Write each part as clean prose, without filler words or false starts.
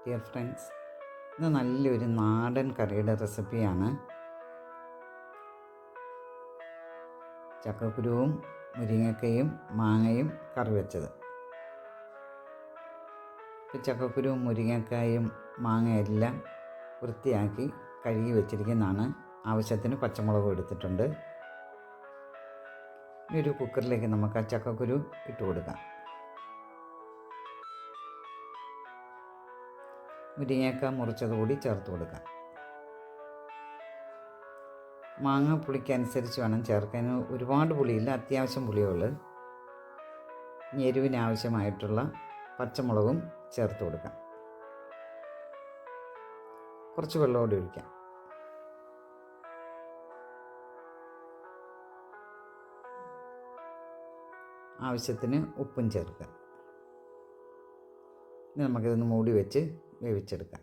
Dear friends, ഇത് നല്ലൊരു നാടൻ കറിയുടെ റെസിപ്പിയാണ്. ചക്കക്കുരുവും മുരിങ്ങക്കയും മാങ്ങയും കറി വെച്ചത്. ചക്കക്കുരുവും മുരിങ്ങക്കായും മാങ്ങയെല്ലാം വൃത്തിയാക്കി കഴുകി വെച്ചിരിക്കുന്നതാണ്. ആവശ്യത്തിന് പച്ചമുളകും എടുത്തിട്ടുണ്ട്. ഇനി ഒരു കുക്കറിലേക്ക് നമുക്ക് ആ ചക്കക്കുരു ഇട്ട് കൊടുക്കാം. മുരിങ്ങക്ക മുറിച്ചത് കൂടി ചേർത്ത് കൊടുക്കാം. മാങ്ങ പുളിക്കനുസരിച്ച് വേണം ചേർക്കാൻ. ഒരുപാട് പുളിയില്ല, അത്യാവശ്യം പുളിയുള്ളൂ. എരിവിനാവശ്യമായിട്ടുള്ള പച്ചമുളകും ചേർത്ത് കൊടുക്കാം. കുറച്ച് വെള്ളമോടെ ഒഴിക്കാം. ആവശ്യത്തിന് ഉപ്പും ചേർക്കാം. ഇനി നമുക്കിതൊന്ന് മൂടി വെച്ച് വേവിച്ചെടുക്കാം.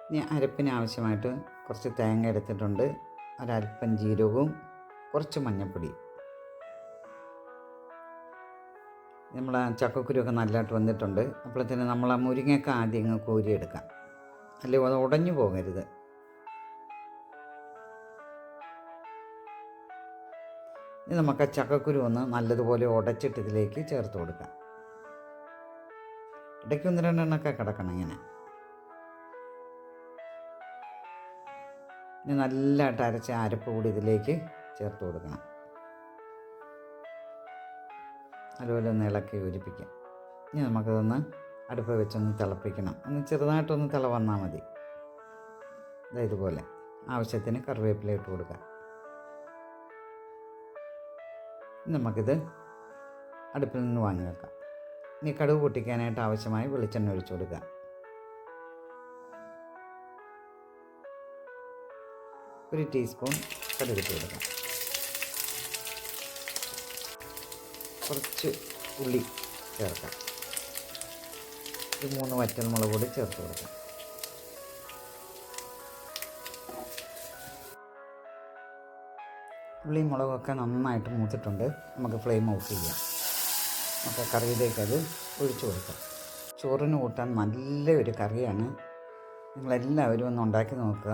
ഇനി അരപ്പിന് ആവശ്യമായിട്ട് കുറച്ച് തേങ്ങ എടുത്തിട്ടുണ്ട്, ഒരൽപ്പം ജീരകവും കുറച്ച് മഞ്ഞൾപ്പൊടി. നമ്മൾ ആ ചക്കക്കുരുവൊക്കെ നല്ലതായിട്ട് വന്നിട്ടുണ്ട്. അപ്പോഴത്തേന് നമ്മൾ ആ മുരിങ്ങയൊക്കെ ആദ്യം അങ്ങ് കോരിയെടുക്കാം, അല്ലെങ്കിൽ അത് ഉടഞ്ഞു പോകരുത്. ഇനി നമുക്ക് ആ ചക്കക്കുരു ഒന്ന് നല്ലതുപോലെ ഉടച്ചിട്ട് ഇതിലേക്ക് ചേർത്ത് കൊടുക്കാം. ഇടയ്ക്ക് 1-2 എണ്ണമൊക്കെ കിടക്കണം ഇങ്ങനെ. ഇനി നല്ലതായിട്ട് അരച്ച അരപ്പ് കൂടി ഇതിലേക്ക് ചേർത്ത് കൊടുക്കണം. അതുപോലെ ഒന്ന് ഇളക്കി യോജിപ്പിക്കാം. ഇനി നമുക്കതൊന്ന് അടുപ്പ് വെച്ചൊന്ന് തിളപ്പിക്കണം. ഒന്ന് ചെറുതായിട്ടൊന്ന് തിള വന്നാൽ മതി. ഇതുപോലെ ആവശ്യത്തിന് കറിവേപ്പില ഇട്ട് കൊടുക്കാം. നമുക്കിത് അടുപ്പിൽ നിന്ന് വാങ്ങി വെക്കാം. ഇനി കടുക് പൊട്ടിക്കാനായിട്ട് ആവശ്യമായി വെളിച്ചെണ്ണ ഒഴിച്ചു കൊടുക്കുക. ഒരു ടീസ്പൂൺ കടുക് ഇട്ട് കൊടുക്കാം. കുറച്ച് ഉള്ളി ചേർക്കാം. ഒരു 3 വറ്റൽമുളക് കൂടി ചേർത്ത് കൊടുക്കാം. ഉള്ളിയും മുളകൊക്കെ നന്നായിട്ട് മൂത്തിട്ടുണ്ട്. നമുക്ക് ഫ്ലെയിം ഓഫ് ചെയ്യാം. നമുക്ക് കറിയിലേക്ക് അത് ഒഴിച്ചു കൊടുക്കാം. ചോറിന് കൂട്ടാൻ നല്ലൊരു കറിയാണ്. നിങ്ങളെല്ലാവരും ഒന്ന് ഉണ്ടാക്കി നോക്കുക.